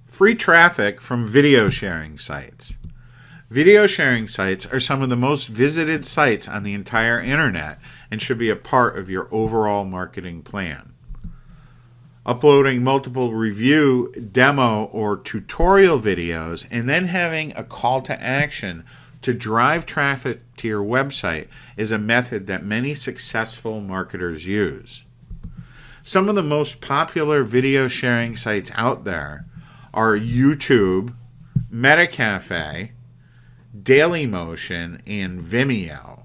Free traffic from video sharing sites. Video sharing sites are some of the most visited sites on the entire internet and should be a part of your overall marketing plan. Uploading multiple review, demo, or tutorial videos and then having a call to action to drive traffic to your website is a method that many successful marketers use. Some of the most popular video sharing sites out there are YouTube, MetaCafe, Dailymotion, and Vimeo.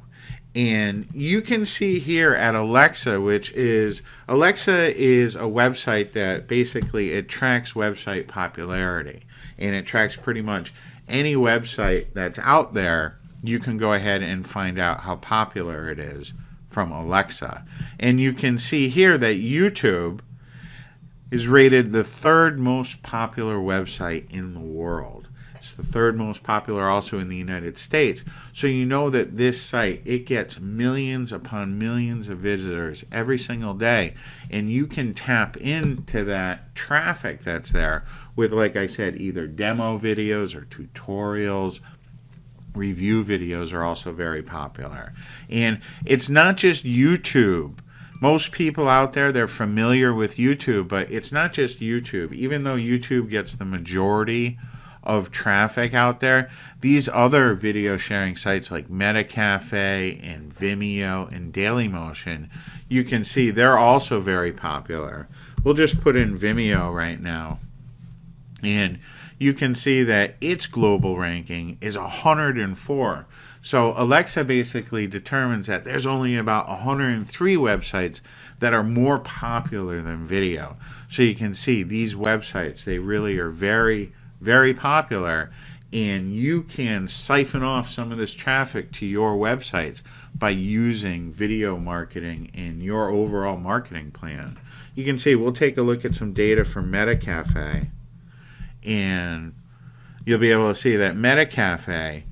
And you can see here at Alexa, Alexa is a website that basically it tracks website popularity. And it tracks pretty much any website that's out there. You can go ahead and find out how popular it is from Alexa. And you can see here that YouTube is rated the third most popular website in the world. It's the third most popular also in the United States. So you know that this site, it gets millions upon millions of visitors every single day. And you can tap into that traffic that's there with, like I said, either demo videos or tutorials. Review videos are also very popular. And it's not just YouTube. Most people out there, they're familiar with YouTube, but it's not just YouTube. Even though YouTube gets the majority of traffic out there, these other video sharing sites like MetaCafe and Vimeo and Dailymotion, you can see they're also very popular. We'll just put in Vimeo right now. And you can see that its global ranking is 104. So Alexa basically determines that there's only about 103 websites that are more popular than video. So you can see these websites, they really are very, very popular. And you can siphon off some of this traffic to your websites by using video marketing in your overall marketing plan. You can see, we'll take a look at some data from MetaCafe. And you'll be able to see that MetaCafe,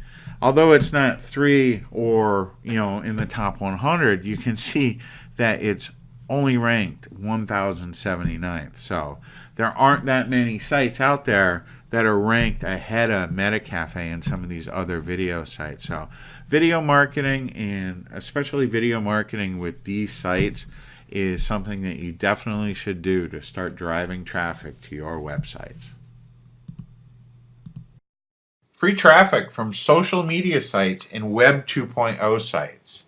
although it's not 3 or in the top 100, you can see that it's only ranked 1079th. So there aren't that many sites out there that are ranked ahead of MetaCafe and some of these other video sites. So video marketing, and especially video marketing with these sites, is something that you definitely should do to start driving traffic to your websites. Free traffic from social media sites and Web 2.0 sites.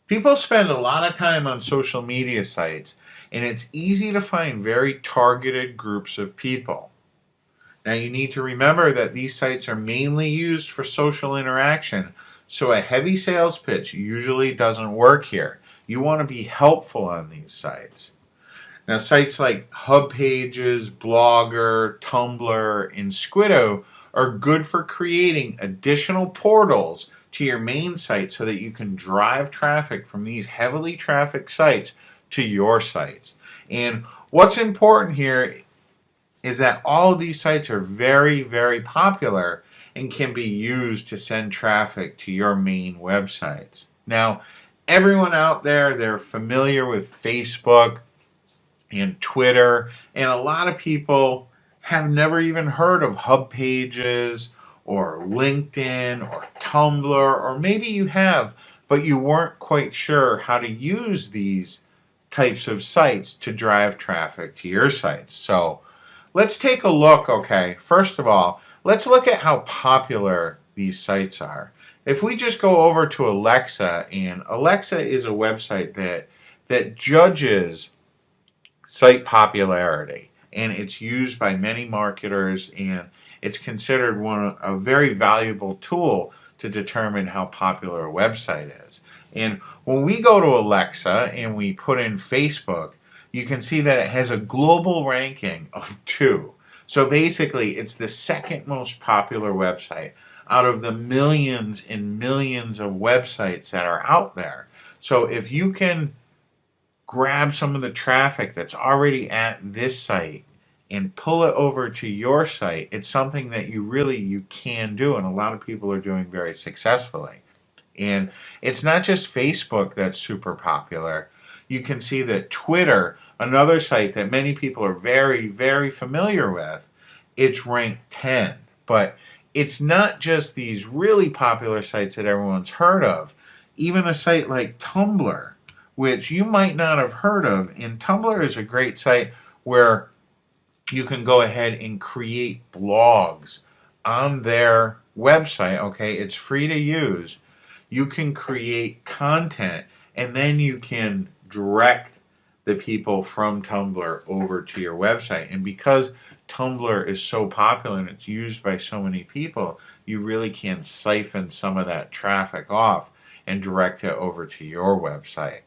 People spend a lot of time on social media sites, and it's easy to find very targeted groups of people. Now you need to remember that these sites are mainly used for social interaction, so a heavy sales pitch usually doesn't work here. You want to be helpful on these sites. Now sites like Hub Pages, Blogger, Tumblr, and Squiddo are good for creating additional portals to your main site so that you can drive traffic from these heavily trafficked sites to your sites. And what's important here is that all of these sites are very, very popular and can be used to send traffic to your main websites. Now, everyone out there, they're familiar with Facebook and Twitter, and a lot of people have never even heard of Hub Pages or LinkedIn or Tumblr, or maybe you have, but you weren't quite sure how to use these types of sites to drive traffic to your sites. So let's take a look, okay? First of all, let's look at how popular these sites are. If we just go over to Alexa, and Alexa is a website that judges site popularity, and it's used by many marketers, and it's considered a very valuable tool to determine how popular a website is. And when we go to Alexa and we put in Facebook, you can see that it has a global ranking of 2. So basically, it's the second most popular website out of the millions and millions of websites that are out there. So if you can grab some of the traffic that's already at this site and pull it over to your site, it's something that you can do, and a lot of people are doing very successfully. And it's not just Facebook that's super popular. You can see that Twitter, another site that many people are very, very familiar with, it's ranked 10. But it's not just these really popular sites that everyone's heard of. Even a site like Tumblr, which you might not have heard of. And Tumblr is a great site where you can go ahead and create blogs on their website. Okay, it's free to use. You can create content, and then you can direct the people from Tumblr over to your website. And because Tumblr is so popular and it's used by so many people, you really can siphon some of that traffic off and direct it over to your website.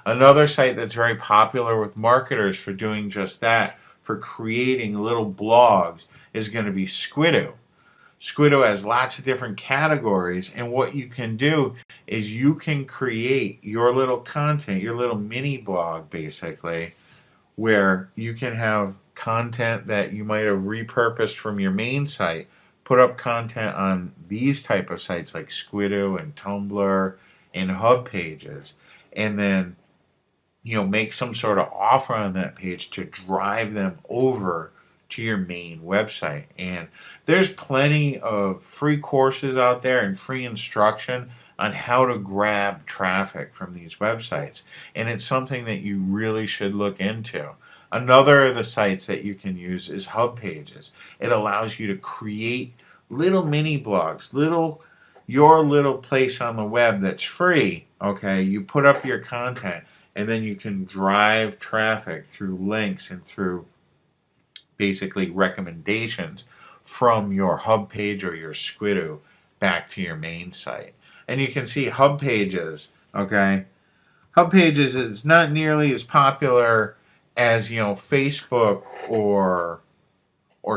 Another site that's very popular with marketers for doing just that, for creating little blogs, is going to be Squidoo. Squidoo has lots of different categories, and what you can do is you can create your little content, your little mini blog basically, where you can have content that you might have repurposed from your main site, put up content on these type of sites like Squidoo and Tumblr and Hub Pages, and then make some sort of offer on that page to drive them over to your main website. And there's plenty of free courses out there and free instruction on how to grab traffic from these websites. And it's something that you really should look into. Another of the sites that you can use is Hub Pages. It allows you to create little mini blogs, your little place on the web that's free. Okay, you put up your content, and then you can drive traffic through links and through basically recommendations from your Hub page or your Squidoo back to your main site. And you can see Hub Pages, okay? Hub Pages is not nearly as popular as, Facebook or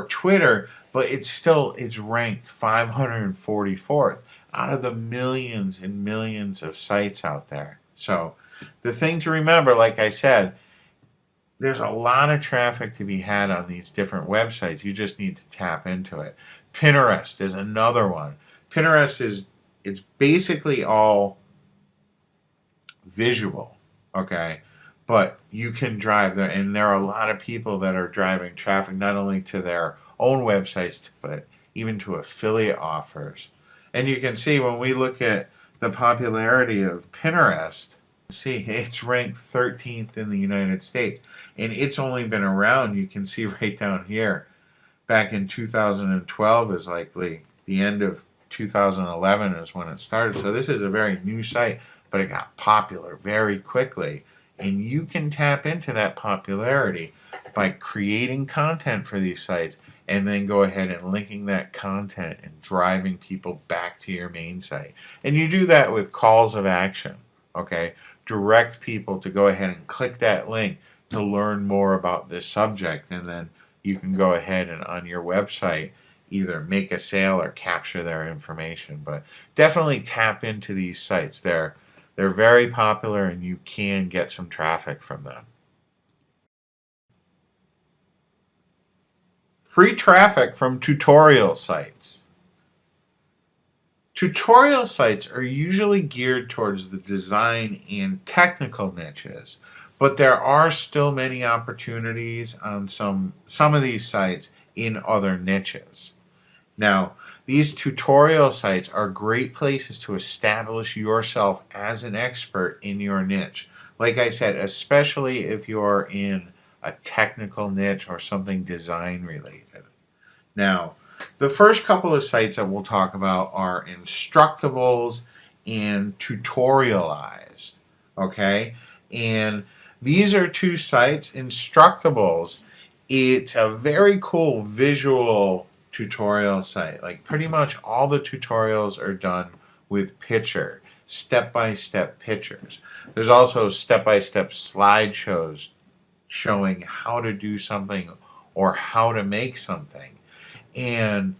Twitter, but it's ranked 544th out of the millions and millions of sites out there. So the thing to remember, like I said, there's a lot of traffic to be had on these different websites. You just need to tap into it. Pinterest is another one. Pinterest it's basically all visual, okay? But you can drive there, and there are a lot of people that are driving traffic not only to their own websites, but even to affiliate offers. And you can see when we look at the popularity of Pinterest, see it's ranked 13th in the United States, and it's only been around, you can see right down here, back in 2012 is likely the end of 2011 is when it started. So this is a very new site, but it got popular very quickly, and you can tap into that popularity by creating content for these sites and then go ahead and linking that content and driving people back to your main site. And you do that with calls of action, okay? Direct people to go ahead and click that link to learn more about this subject, and then you can go ahead and on your website either make a sale or capture their information. But definitely tap into these sites. They're very popular, and you can get some traffic from them. Free traffic from tutorial sites. Tutorial sites are usually geared towards the design and technical niches, but there are still many opportunities on some of these sites in other niches. Now, these tutorial sites are great places to establish yourself as an expert in your niche. Like I said, especially if you're in a technical niche or something design related. Now, the first couple of sites that we'll talk about are Instructables and Tutorialized, okay? And these are two sites. Instructables, it's a very cool visual tutorial site. Like pretty much all the tutorials are done with step-by-step pictures. There's also step-by-step slideshows showing how to do something or how to make something. And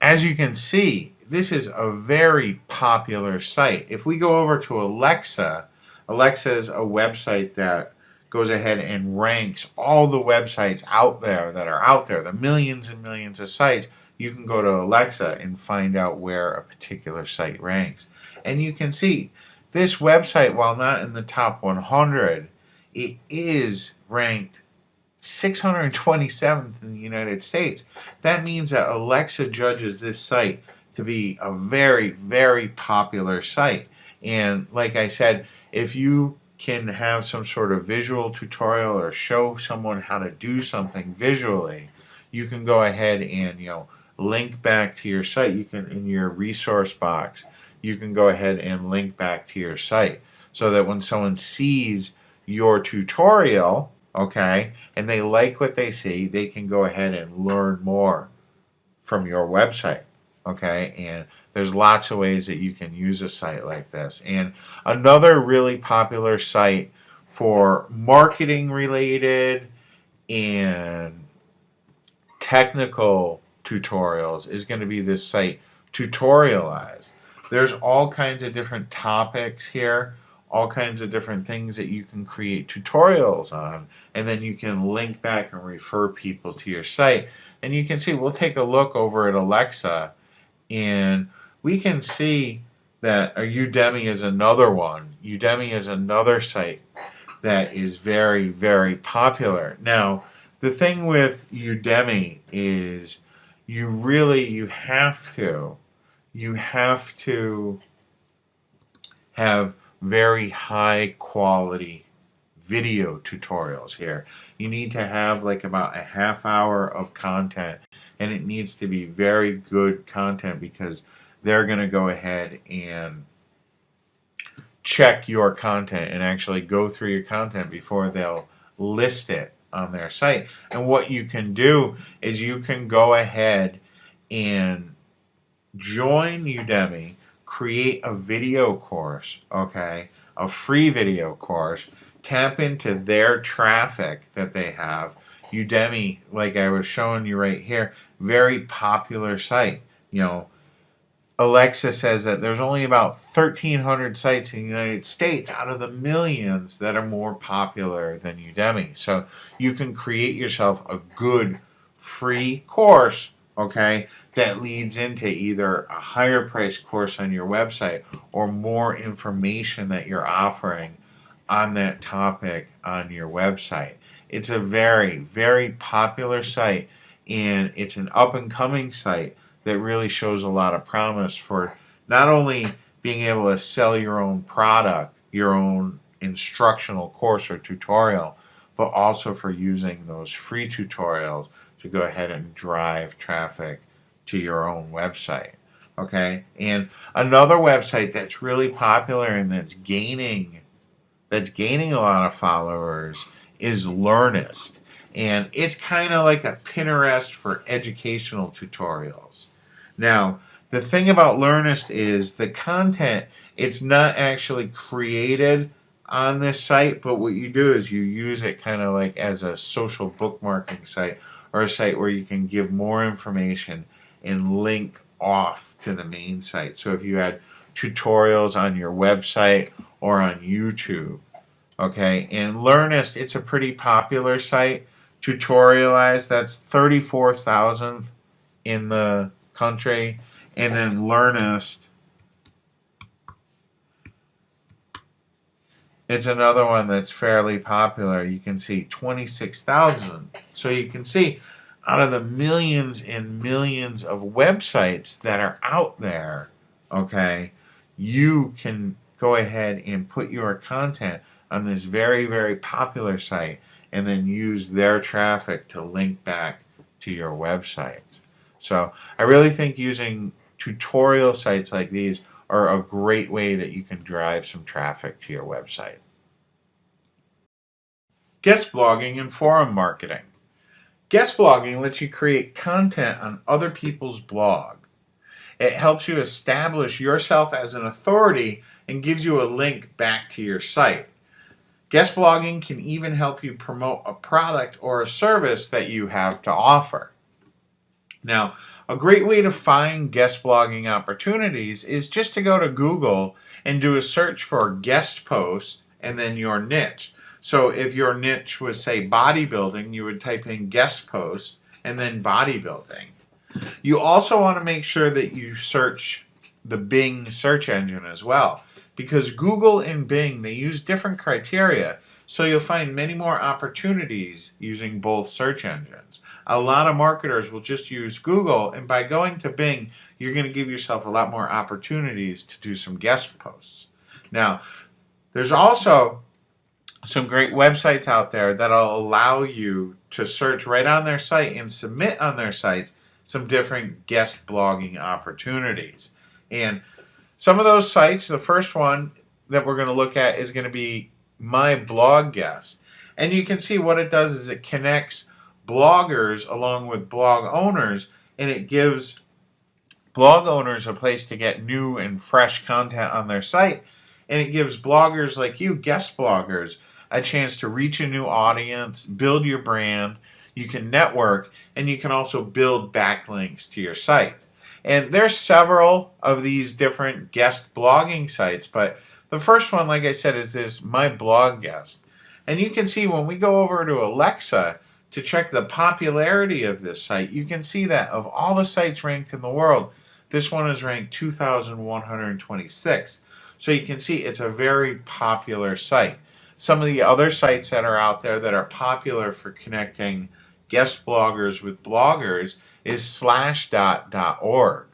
as you can see, this is a very popular site. If we go over to Alexa, Alexa is a website that goes ahead and ranks all the websites out there, the millions and millions of sites. You can go to Alexa and find out where a particular site ranks. And you can see this website, while not in the top 100, it is ranked 627th in the United States. That means that Alexa judges this site to be a very, very popular site. And like I said, if you can have some sort of visual tutorial or show someone how to do something visually, you can go ahead and link back to your site. You can, in your resource box, you can go ahead and link back to your site so that when someone sees your tutorial, okay, and they like what they see, they can go ahead and learn more from your website, okay? And there's lots of ways that you can use a site like this. And another really popular site for marketing related and technical tutorials is going to be this site, Tutorialize. There's all kinds of different topics here, all kinds of different things that you can create tutorials on, and then you can link back and refer people to your site. And you can see, we'll take a look over at Alexa, and we can see that Udemy is another one. Udemy is another site that is very, very popular. Now, the thing with Udemy is you have to have very high quality video tutorials here. You need to have like about a half hour of content, and it needs to be very good content because they're going to go ahead and check your content and actually go through your content before they'll list it on their site. And what you can do is you can go ahead and join Udemy, create a video course, okay, a free video course, tap into their traffic that they have. Udemy, like I was showing you right here, very popular site. Alexa says that there's only about 1,300 sites in the United States out of the millions that are more popular than Udemy. So you can create yourself a good free course, okay, that leads into either a higher priced course on your website or more information that you're offering on that topic on your website. It's a very, very popular site, and it's an up and coming site that really shows a lot of promise for not only being able to sell your own product, your own instructional course or tutorial, but also for using those free tutorials to go ahead and drive traffic to your own website. Okay? And another website that's really popular and that's gaining a lot of followers is Learnist. And it's kind of like a Pinterest for educational tutorials. Now, the thing about Learnist is the content, it's not actually created on this site, but what you do is you use it kind of like as a social bookmarking site or a site where you can give more information and link off to the main site. So if you had tutorials on your website or on YouTube, okay, and Learnist, it's a pretty popular site. Tutorialize, that's 34,000th in the country, and then Learnist, it's another one that's fairly popular. You can see 26,000. So you can see out of the millions and millions of websites that are out there, okay, you can go ahead and put your content on this very, very popular site and then use their traffic to link back to your website. So I really think using tutorial sites like these are a great way that you can drive some traffic to your website. Guest blogging and forum marketing. Guest blogging lets you create content on other people's blog. It helps you establish yourself as an authority and gives you a link back to your site. Guest blogging can even help you promote a product or a service that you have to offer. Now, a great way to find guest blogging opportunities is just to go to Google and do a search for guest post and then your niche. So if your niche was, say, bodybuilding, you would type in guest post and then bodybuilding. You also want to make sure that you search the Bing search engine as well, because Google and Bing, they use different criteria. So you'll find many more opportunities using both search engines. A lot of marketers will just use Google, and by going to Bing, you're going to give yourself a lot more opportunities to do some guest posts. Now, there's also some great websites out there that'll allow you to search right on their site and submit on their sites some different guest blogging opportunities. And some of those sites, the first one that we're going to look at is going to be My Blog Guest. And you can see what it does is it connects bloggers along with blog owners, and it gives blog owners a place to get new and fresh content on their site. And it gives bloggers like you, guest bloggers, a chance to reach a new audience, build your brand, you can network, and you can also build backlinks to your site. And there's several of these different guest blogging sites, but the first one, like I said, is this My Blog Guest. And you can see when we go over to Alexa to check the popularity of this site, you can see that of all the sites ranked in the world, this one is ranked 2,126. So you can see it's a very popular site. Some of the other sites that are out there that are popular for connecting guest bloggers with bloggers is slashdot.org.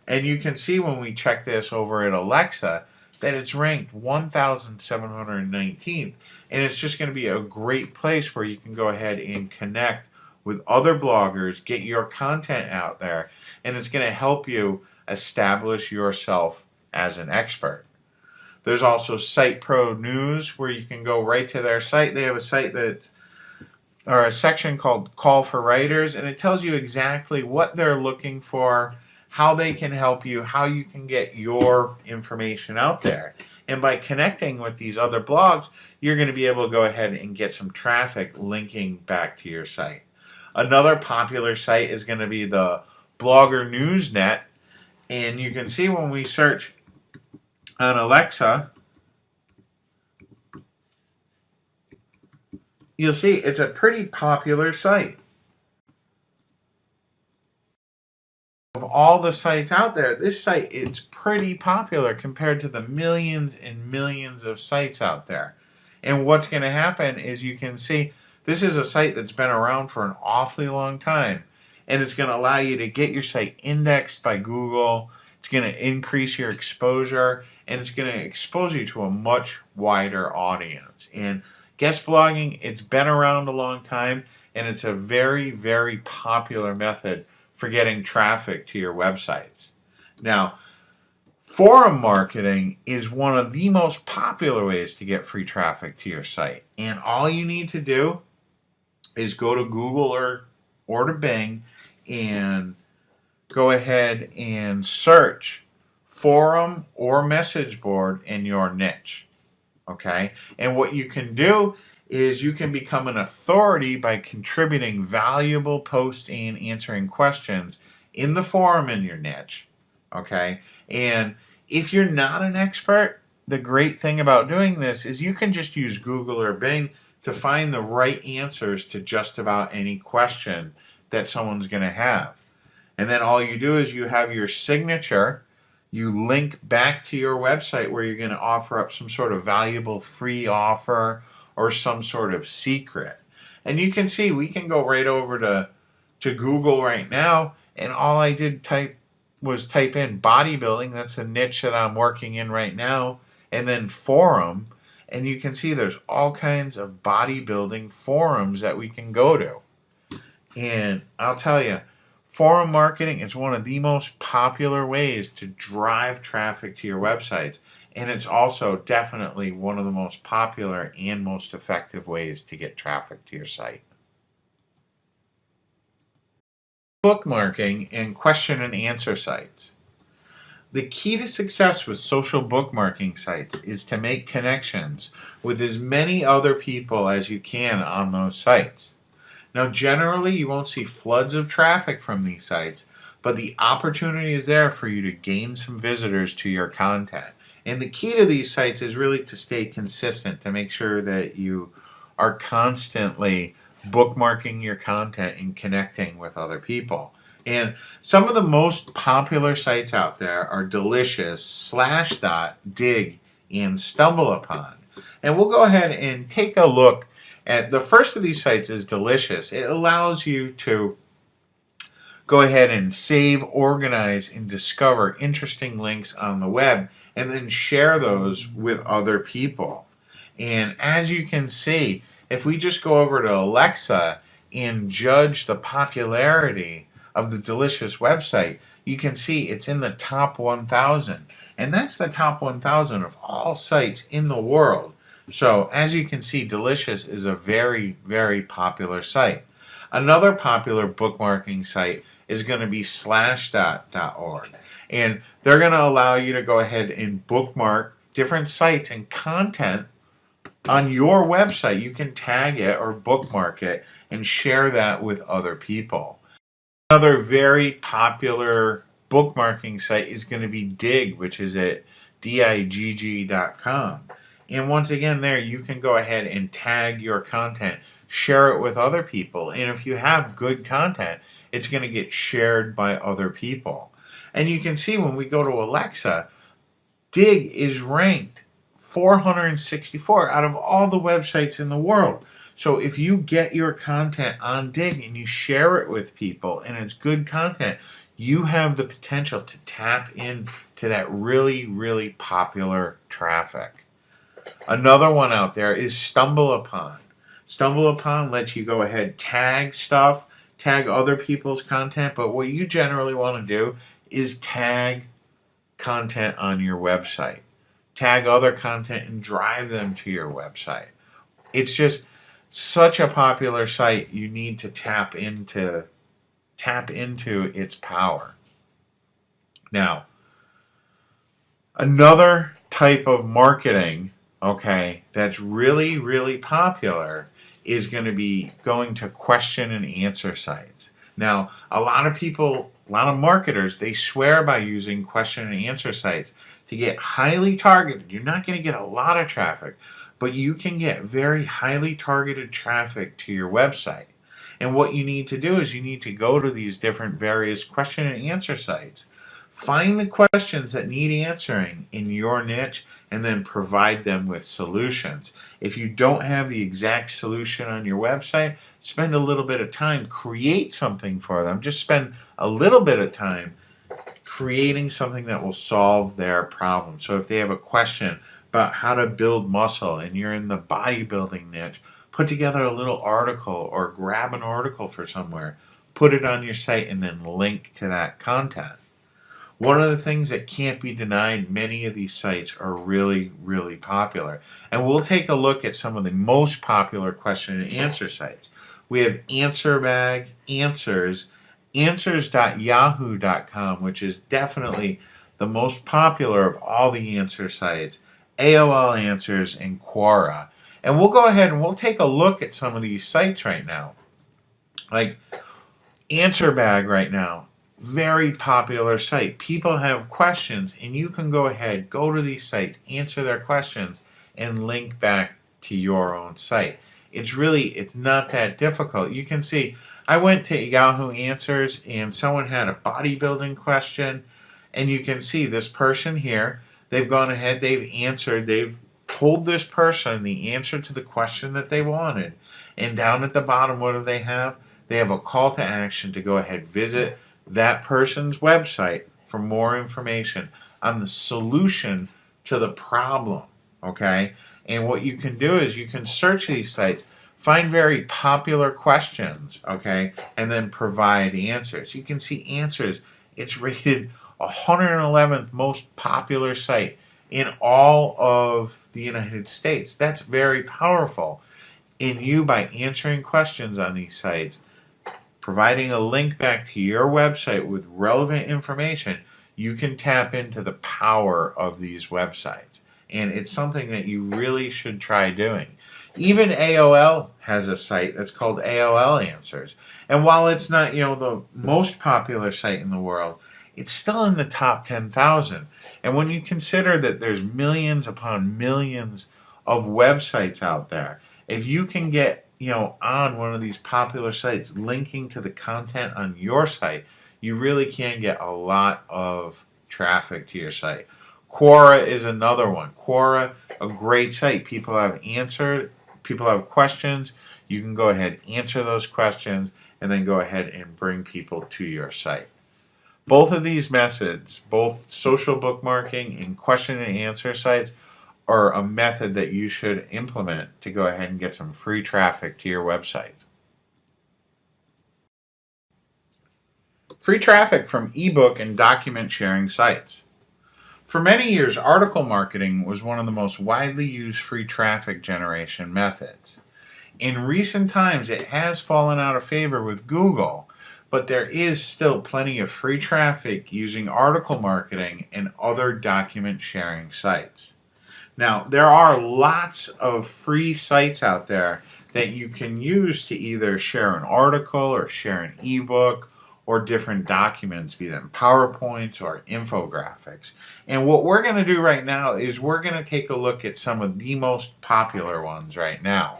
And you can see when we check this over at Alexa that it's ranked 1,719th. And it's just going to be a great place where you can go ahead and connect with other bloggers, get your content out there, and it's going to help you establish yourself as an expert. There's also Site Pro News, where you can go right to their site. They have a site or a section called Call for Writers, and it tells you exactly what they're looking for, how they can help you, how you can get your information out there. And by connecting with these other blogs, you're going to be able to go ahead and get some traffic linking back to your site. Another popular site is going to be the Blogger Newsnet, and you can see when we search on Alexa, you'll see it's a pretty popular site. Of all the sites out there, this site is pretty popular compared to the millions and millions of sites out there. And what's going to happen is you can see this is a site that's been around for an awfully long time, and it's going to allow you to get your site indexed by Google. It's going to increase your exposure, and it's going to expose you to a much wider audience. And guest blogging, it's been around a long time, and it's a very, very popular method for getting traffic to your websites. Now, forum marketing is one of the most popular ways to get free traffic to your site. And all you need to do is go to Google or to Bing and go ahead and search forum or message board in your niche. Okay? And what you can do is you can become an authority by contributing valuable posts and answering questions in the forum in your niche. Okay? And if you're not an expert, the great thing about doing this is you can just use Google or Bing to find the right answers to just about any question that someone's going to have. And then all you do is you have your signature, you link back to your website where you're going to offer up some sort of valuable free offer or some sort of secret. And you can see we can go right over to Google right now, and all I did type in bodybuilding. That's a niche that I'm working in right now, and then forum. And you can see there's all kinds of bodybuilding forums that we can go to. And I'll tell you, forum marketing is one of the most popular ways to drive traffic to your websites. And it's also definitely one of the most popular and most effective ways to get traffic to your site. Bookmarking and question and answer sites. The key to success with social bookmarking sites is to make connections with as many other people as you can on those sites. Now, generally, you won't see floods of traffic from these sites, but the opportunity is there for you to gain some visitors to your content. And the key to these sites is really to stay consistent, to make sure that you are constantly bookmarking your content and connecting with other people. And some of the most popular sites out there are Delicious, Slashdot, Dig, and StumbleUpon. And we'll go ahead and take a look at the first of these sites is Delicious. It allows you to go ahead and save, organize, and discover interesting links on the web and then share those with other people. And as you can see, if we just go over to Alexa and judge the popularity of the Delicious website, you can see it's in the top 1,000. And that's the top 1,000 of all sites in the world. So as you can see, Delicious is a very, very popular site. Another popular bookmarking site is going to be slashdot.org. And they're going to allow you to go ahead and bookmark different sites and content on your website. You can tag it or bookmark it and share that with other people. Another very popular bookmarking site is going to be Dig, which is at digg.com. And once again, there you can go ahead and tag your content, share it with other people. And if you have good content, it's going to get shared by other people. And you can see when we go to Alexa, Dig is ranked 464 out of all the websites in the world. So if you get your content on Dig and you share it with people and it's good content, you have the potential to tap into that really, really popular traffic. Another one out there is StumbleUpon. StumbleUpon lets you go ahead, tag stuff, tag other people's content, but what you generally want to do is tag content on your website. Tag other content and drive them to your website. It's just such a popular site, you need to tap into its power. Now, another type of marketing, okay, that's really, really popular is going to be going to question and answer sites. Now, a lot of marketers, they swear by using question and answer sites to get highly targeted. You're not going to get a lot of traffic, but you can get very highly targeted traffic to your website. And what you need to do is you need to go to these different various question and answer sites. Find the questions that need answering in your niche and then provide them with solutions. If you don't have the exact solution on your website, spend a little bit of time, create something for them. Just spend a little bit of time creating something that will solve their problem. So if they have a question about how to build muscle and you're in the bodybuilding niche, put together a little article or grab an article for somewhere, put it on your site, and then link to that content. One of the things that can't be denied, many of these sites are really, really popular. And we'll take a look at some of the most popular question and answer sites. We have AnswerBag, Answers, Answers.yahoo.com, which is definitely the most popular of all the answer sites, AOL Answers, and Quora. And we'll go ahead and we'll take a look at some of these sites right now. Like AnswerBag right now, very popular site. People have questions and you can go ahead, go to these sites, answer their questions, and link back to your own site. It's not that difficult. You can see, I went to Yahoo Answers and someone had a bodybuilding question, and you can see this person here, they've gone ahead, they've told this person the answer to the question that they wanted. And down at the bottom, what do they have? They have a call to action to go ahead, visit that person's website for more information on the solution to the problem, okay? And what you can do is you can search these sites, find very popular questions, okay, and then provide answers. You can see Answers. It's rated 111th most popular site in all of the United States. That's very powerful. In you, by answering questions on these sites, providing a link back to your website with relevant information, you can tap into the power of these websites. And it's something that you really should try doing. Even AOL has a site that's called AOL Answers. And while it's not, the most popular site in the world, it's still in the top 10,000. And when you consider that there's millions upon millions of websites out there, if you can get on one of these popular sites linking to the content on your site, you really can get a lot of traffic to your site. Quora is another one. Quora, a great site. People have questions. You can go ahead, answer those questions, and then go ahead and bring people to your site. Both of these methods, both social bookmarking and question and answer sites, are a method that you should implement to go ahead and get some free traffic to your website. Free traffic from ebook and document sharing sites. For many years, article marketing was one of the most widely used free traffic generation methods. In recent times, it has fallen out of favor with Google, but there is still plenty of free traffic using article marketing and other document sharing sites. Now, there are lots of free sites out there that you can use to either share an article or share an ebook or different documents, be them PowerPoints or infographics. And what we're going to do right now is we're going to take a look at some of the most popular ones right now.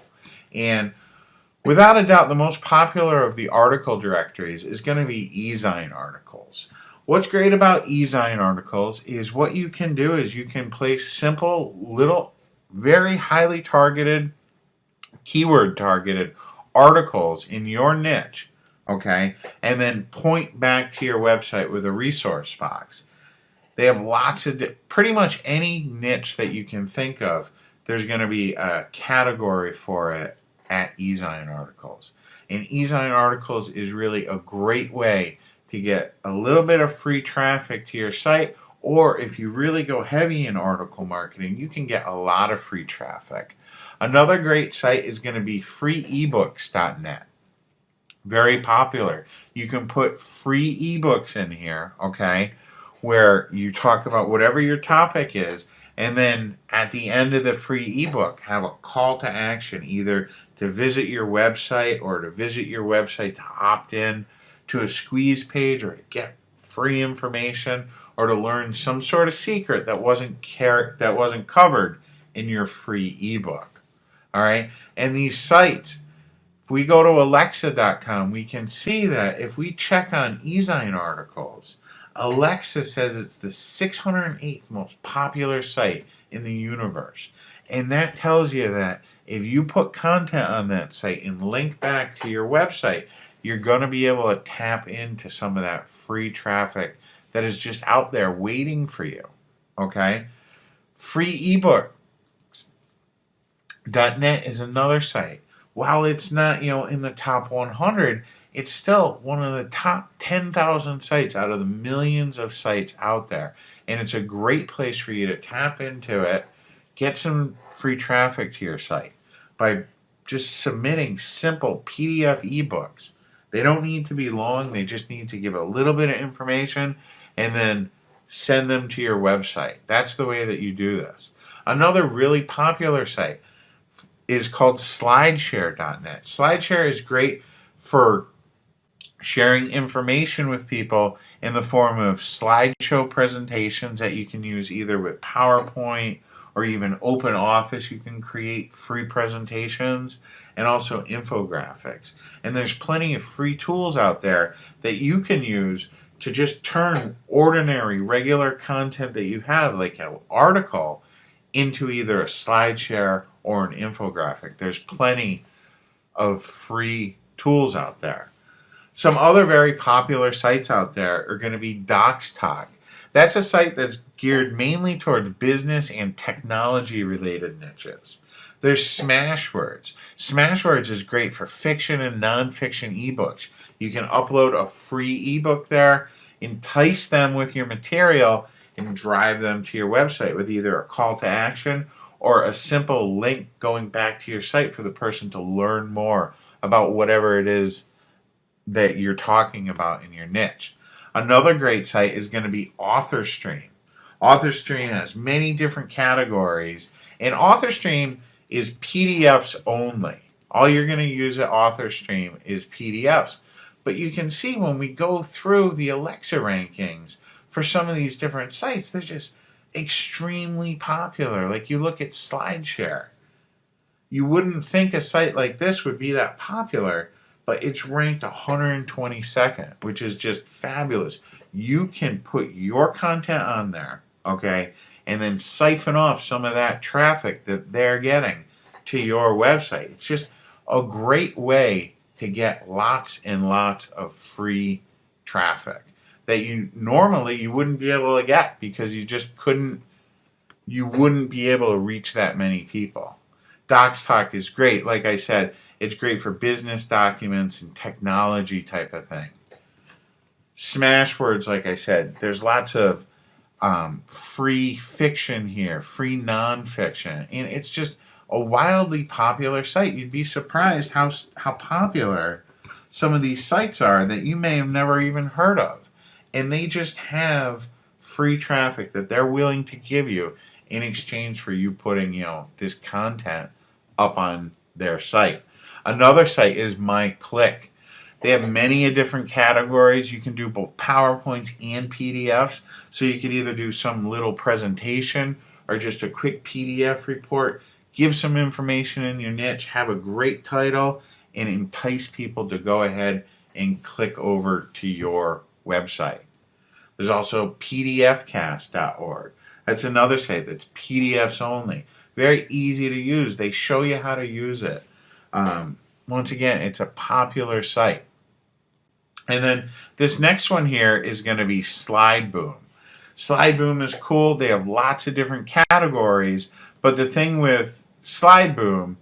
And without a doubt, the most popular of the article directories is going to be eZine articles. What's great about eZine articles is what you can do is you can place simple, little, very highly targeted, keyword targeted articles in your niche, okay, and then point back to your website with a resource box. They have lots of, pretty much any niche that you can think of, there's going to be a category for it at eZine articles. And eZine articles is really a great way to get a little bit of free traffic to your site, or if you really go heavy in article marketing, you can get a lot of free traffic. Another great site is going to be freeebooks.net. Very popular. You can put free ebooks in here, okay, where you talk about whatever your topic is, and then at the end of the free ebook, have a call to action, either to visit your website or to visit your website to opt in to a squeeze page or to get free information or to learn some sort of secret that wasn't covered in your free ebook. All right, and these sites, if we go to alexa.com, we can see that if we check on eZine articles, Alexa says it's the 608th most popular site in the universe. And that tells you that if you put content on that site and link back to your website, you're going to be able to tap into some of that free traffic that is just out there waiting for you. Okay? Freeebooks.net is another site. While it's not, in the top 100, it's still one of the top 10,000 sites out of the millions of sites out there. And it's a great place for you to tap into it, get some free traffic to your site by just submitting simple PDF ebooks. They don't need to be long. They just need to give a little bit of information and then send them to your website. That's the way that you do this. Another really popular site is called slideshare.net. Slideshare is great for sharing information with people in the form of slideshow presentations that you can use either with PowerPoint or even Open Office. You can create free presentations and also infographics. And there's plenty of free tools out there that you can use to just turn ordinary, regular content that you have, like an article, into either a SlideShare or an infographic. There's plenty of free tools out there. Some other very popular sites out there are going to be DocsTalk. That's a site that's geared mainly towards business and technology related niches. There's Smashwords. Smashwords is great for fiction and nonfiction ebooks. You can upload a free ebook there, entice them with your material, and drive them to your website with either a call to action or a simple link going back to your site for the person to learn more about whatever it is that you're talking about in your niche. Another great site is going to be AuthorStream. AuthorStream has many different categories, and AuthorStream is PDFs only. All you're going to use at AuthorStream is PDFs. But you can see when we go through the Alexa rankings for some of these different sites, they're just extremely popular. Like you look at SlideShare. You wouldn't think a site like this would be that popular, but it's ranked 122nd, which is just fabulous. You can put your content on there, okay, and then siphon off some of that traffic that they're getting to your website. It's just a great way to get lots and lots of free traffic that you wouldn't be able to get because you wouldn't be able to reach that many people. DocsTalk is great. Like I said, it's great for business documents and technology type of thing. Smashwords, like I said, there's lots of free fiction here, free nonfiction, and it's just a wildly popular site. You'd be surprised how popular some of these sites are that you may have never even heard of, and they just have free traffic that they're willing to give you in exchange for you putting, this content up on their site. Another site is MyClick. They have many different categories. You can do both PowerPoints and PDFs. So you could either do some little presentation or just a quick PDF report, give some information in your niche, have a great title, and entice people to go ahead and click over to your website. There's also pdfcast.org. That's another site that's PDFs only. Very easy to use. They show you how to use it. Once again, it's a popular site. And then this next one here is going to be SlideBoom. SlideBoom is cool. They have lots of different categories, but the thing with SlideBoom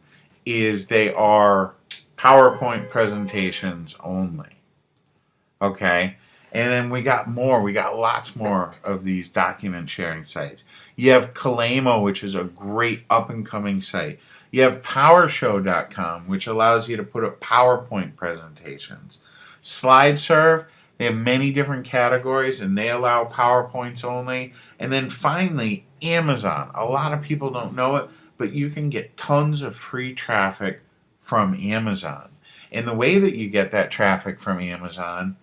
is they are PowerPoint presentations only. Okay? And then we got lots more of these document sharing sites. You have Kalemo, which is a great up-and-coming site. You have PowerShow.com, which allows you to put up PowerPoint presentations. SlideServe, they have many different categories, and they allow PowerPoints only. And then finally, Amazon. A lot of people don't know it, but you can get tons of free traffic from Amazon. And the way that you get that traffic from Amazon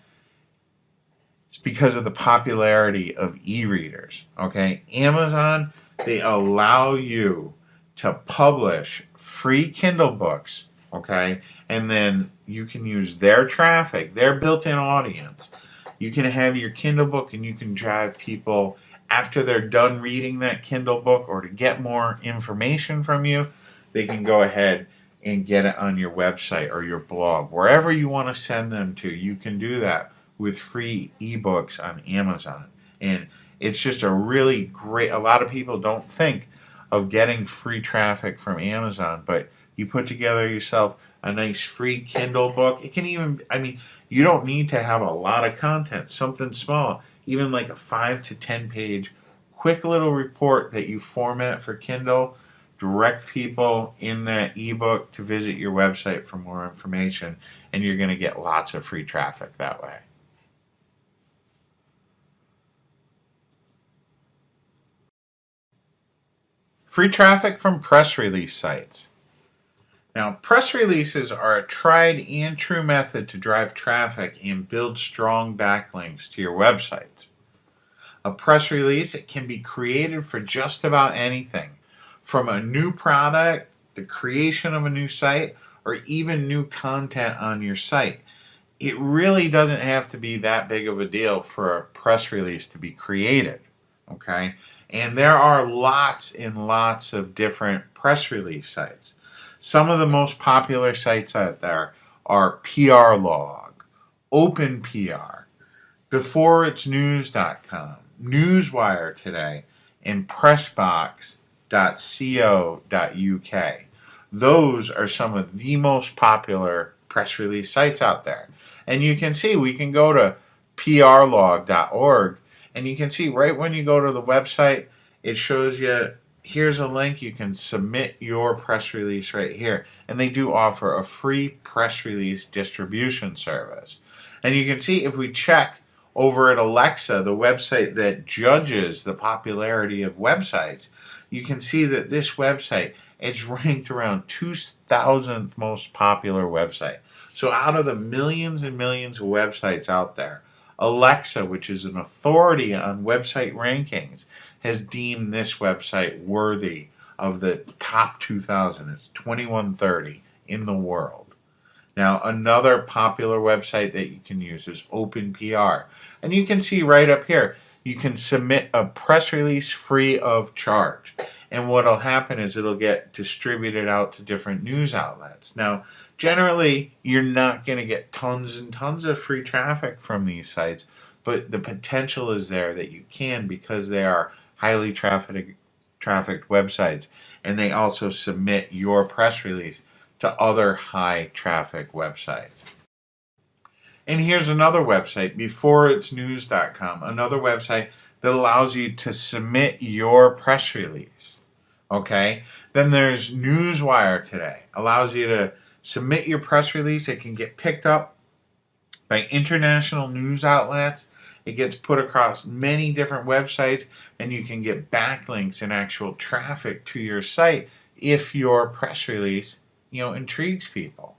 is because of the popularity of e-readers. Okay, Amazon, they allow you to publish free Kindle books, okay, and then you can use their traffic, their built-in audience. You can have your Kindle book and you can drive people after they're done reading that Kindle book or to get more information from you, they can go ahead and get it on your website or your blog. Wherever you want to send them to, you can do that with free ebooks on Amazon. And it's just a really great, a lot of people don't think of getting free traffic from Amazon, but you put together yourself a nice free Kindle book. It can even, you don't need to have a lot of content, something small, even like a 5 to 10 page quick little report that you format for Kindle, direct people in that ebook to visit your website for more information, and you're going to get lots of free traffic that way. Free traffic from press release sites. Now, press releases are a tried and true method to drive traffic and build strong backlinks to your websites. A press release, it can be created for just about anything, from a new product, the creation of a new site, or even new content on your site. It really doesn't have to be that big of a deal for a press release to be created, okay? And there are lots and lots of different press release sites. Some of the most popular sites out there are PR Log, OpenPR, BeforeIt'sNews.com, Newswire Today, and Pressbox.co.uk. Those are some of the most popular press release sites out there. And you can see, we can go to prlog.org, and you can see right when you go to the website, it shows you, here's a link, you can submit your press release right here. And they do offer a free press release distribution service. And you can see if we check over at Alexa, the website that judges the popularity of websites, you can see that this website, it's ranked around 2,000th most popular website. So out of the millions and millions of websites out there, Alexa, which is an authority on website rankings, has deemed this website worthy of the top 2,000. It's 2130 in the world. Now, another popular website that you can use is OpenPR. And you can see right up here, you can submit a press release free of charge. And what will happen is it'll get distributed out to different news outlets. Now, generally, you're not going to get tons and tons of free traffic from these sites, but the potential is there that you can, because they are highly trafficked websites, and they also submit your press release to other high traffic websites. And here's another website, beforeitsnews.com, another website that allows you to submit your press release. Okay? Then there's Newswire today, allows you to submit your press release. It can get picked up by international news outlets. It gets put across many different websites, and you can get backlinks and actual traffic to your site if your press release, intrigues people.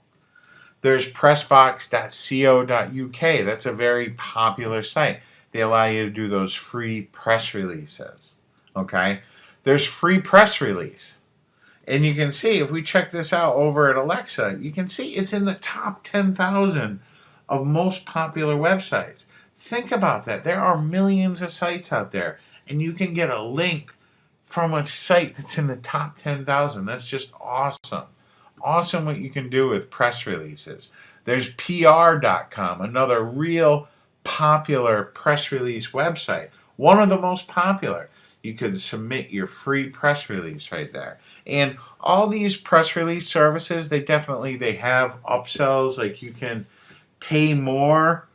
There's pressbox.co.uk. That's a very popular site. They allow you to do those free press releases. Okay? There's Free Press Release. And you can see, if we check this out over at Alexa, you can see it's in the top 10,000 of most popular websites. Think about that. There are millions of sites out there, and you can get a link from a site that's in the top 10,000. That's just awesome. Awesome what you can do with press releases. There's PR.com, another real popular press release website. One of the most popular. You could submit your free press release right there. And all these press release services, they have upsells. Like, you can pay more.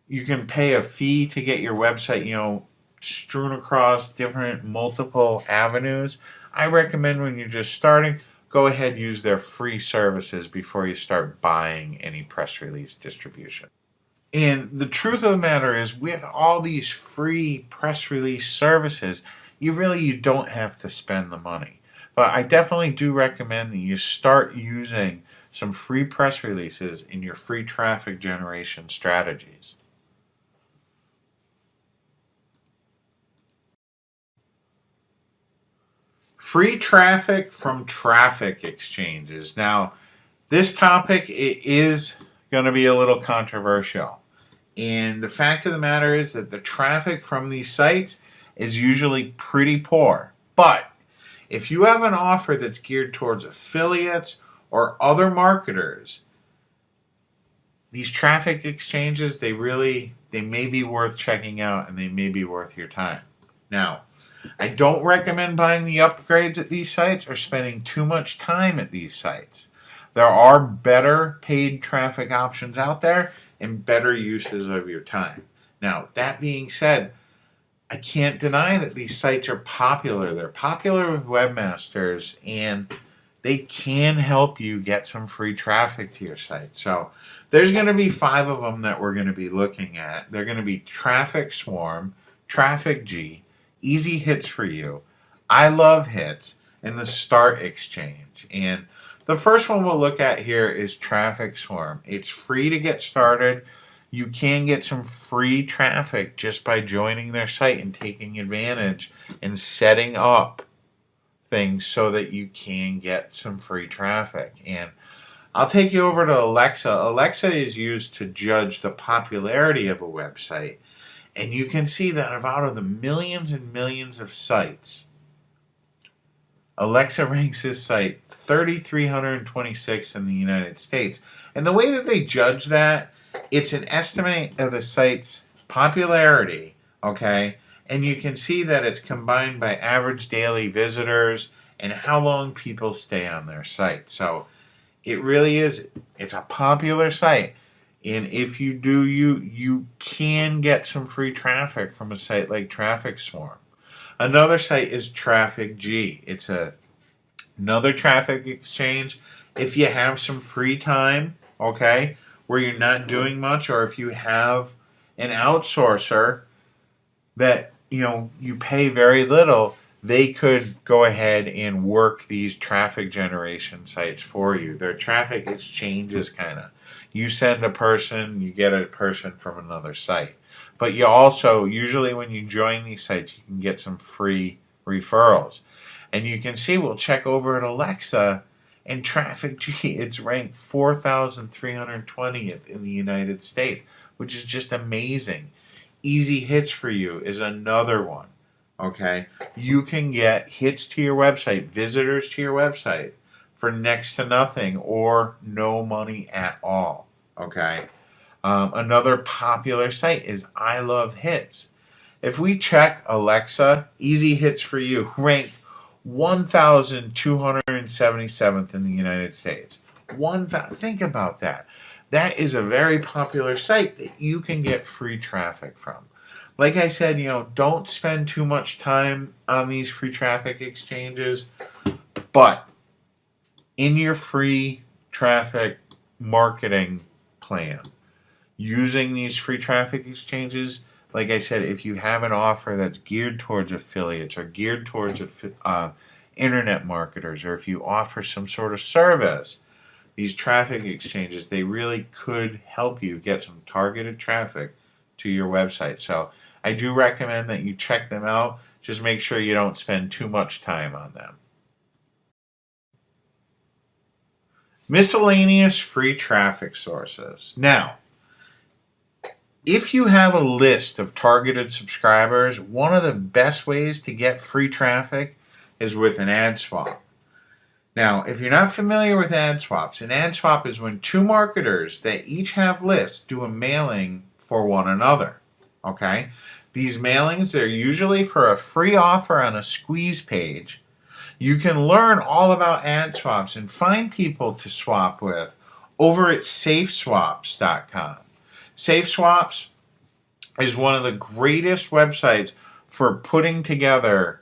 You can pay a fee to get your website, strewn across different multiple avenues. I recommend, when you're just starting, go ahead and use their free services before you start buying any press release distribution. And the truth of the matter is, with all these free press release services, you don't have to spend the money. But I definitely do recommend that you start using some free press releases in your free traffic generation strategies. Free traffic from traffic exchanges. Now, this topic is going to be a little controversial. And the fact of the matter is that the traffic from these sites is usually pretty poor. But if you have an offer that's geared towards affiliates or other marketers, these traffic exchanges, they may be worth checking out, and they may be worth your time. Now, I don't recommend buying the upgrades at these sites or spending too much time at these sites. There are better paid traffic options out there and better uses of your time. Now, that being said, I can't deny that these sites are popular. They're popular with webmasters, and they can help you get some free traffic to your site. So there's going to be 5 of them that we're going to be looking at. They're going to be Traffic Swarm, Traffic G, Easy Hits for You, I Love Hits, and the Start Exchange. And the first one we'll look at here is Traffic Swarm. It's free to get started. You can get some free traffic just by joining their site and taking advantage and setting up things so that you can get some free traffic. And I'll take you over to Alexa. Alexa is used to judge the popularity of a website. And you can see that out of the millions and millions of sites, Alexa ranks this site 3,326 in the United States. And the way that they judge that, it's an estimate of the site's popularity, okay? And you can see that it's combined by average daily visitors and how long people stay on their site. So it really is, it's a popular site. And if you do, you can get some free traffic from a site like Traffic Swarm. Another site is Traffic G. It's another traffic exchange. If you have some free time, okay, where you're not doing much, or if you have an outsourcer that you pay very little, they could go ahead and work these traffic generation sites for you. Their traffic exchanges kind of. You send a person, you get a person from another site. But you also, usually when you join these sites, you can get some free referrals. And you can see, we'll check over at Alexa, and Traffic G, it's ranked 4,320th in the United States, which is just amazing. Easy hits for you is another one. Okay, you can get hits to your website, visitors to your website for next to nothing or no money at all. Okay, another popular site is I Love Hits. If we check Alexa, Easy Hits for You ranked 1,277th in the United States. Think about that. That is a very popular site that you can get free traffic from. Like I said, don't spend too much time on these free traffic exchanges, but in your free traffic marketing plan, using these free traffic exchanges, like I said, if you have an offer that's geared towards affiliates or geared towards internet marketers, or if you offer some sort of service, these traffic exchanges, they really could help you get some targeted traffic to your website. So I do recommend that you check them out. Just make sure you don't spend too much time on them. Miscellaneous free traffic sources. Now, if you have a list of targeted subscribers, one of the best ways to get free traffic is with an ad swap. Now, if you're not familiar with ad swaps, an ad swap is when two marketers that each have lists do a mailing for one another. Okay? These mailings, they're usually for a free offer on a squeeze page. You can learn all about ad swaps and find people to swap with over at safeswaps.com. SafeSwaps is one of the greatest websites for putting together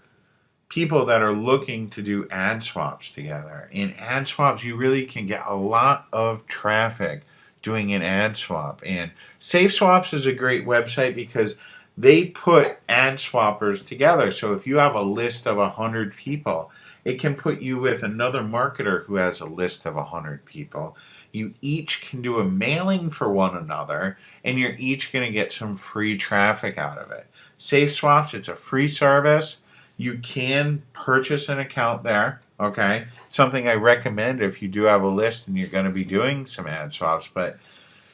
people that are looking to do ad swaps together. In ad swaps, you really can get a lot of traffic doing an ad swap. And SafeSwaps is a great website because they put ad swappers together. So if you have a list of 100 people, it can put you with another marketer who has a list of 100 people. You each can do a mailing for one another, and you're each going to get some free traffic out of it. SafeSwaps, it's a free service. You can purchase an account there, okay? Something I recommend if you do have a list and you're going to be doing some ad swaps. But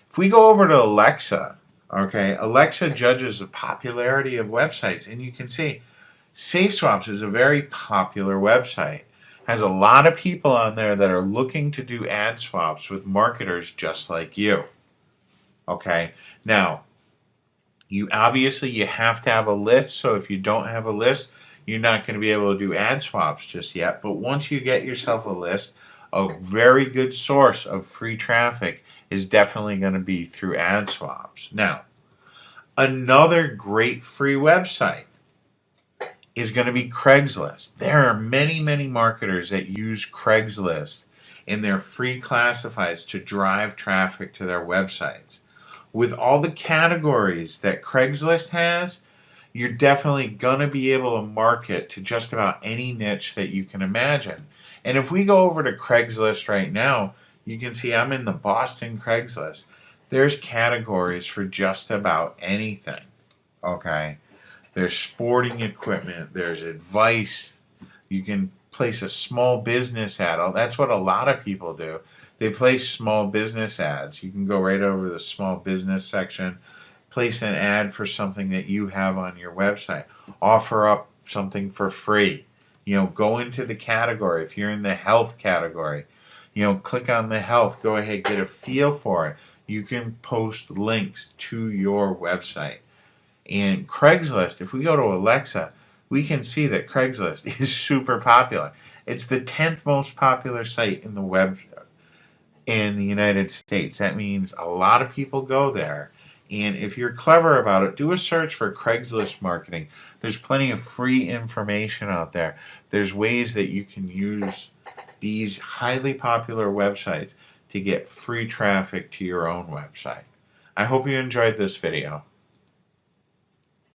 if we go over to Alexa, okay, Alexa judges the popularity of websites, and you can see SafeSwaps is a very popular website. Has a lot of people on there that are looking to do ad swaps with marketers just like you. Okay, now, you have to have a list, so if you don't have a list, you're not going to be able to do ad swaps just yet. But once you get yourself a list, a very good source of free traffic is definitely going to be through ad swaps. Now, another great free website is going to be Craigslist. There are many, many marketers that use Craigslist in their free classifieds to drive traffic to their websites. With all the categories that Craigslist has, you're definitely going to be able to market to just about any niche that you can imagine. And if we go over to Craigslist right now, you can see I'm in the Boston Craigslist. There's categories for just about anything. Okay? There's sporting equipment. There's advice. You can place a small business ad. That's what a lot of people do. They place small business ads. You can go right over the small business section, place an ad for something that you have on your website. Offer up something for free. Go into the category. If you're in the health category, click on the health. Go ahead, get a feel for it. You can post links to your website. And Craigslist, if we go to Alexa, we can see that Craigslist is super popular. It's the 10th most popular site in the web in the United States. That means a lot of people go there. And if you're clever about it, do a search for Craigslist marketing. There's plenty of free information out there. There's ways that you can use these highly popular websites to get free traffic to your own website. I hope you enjoyed this video.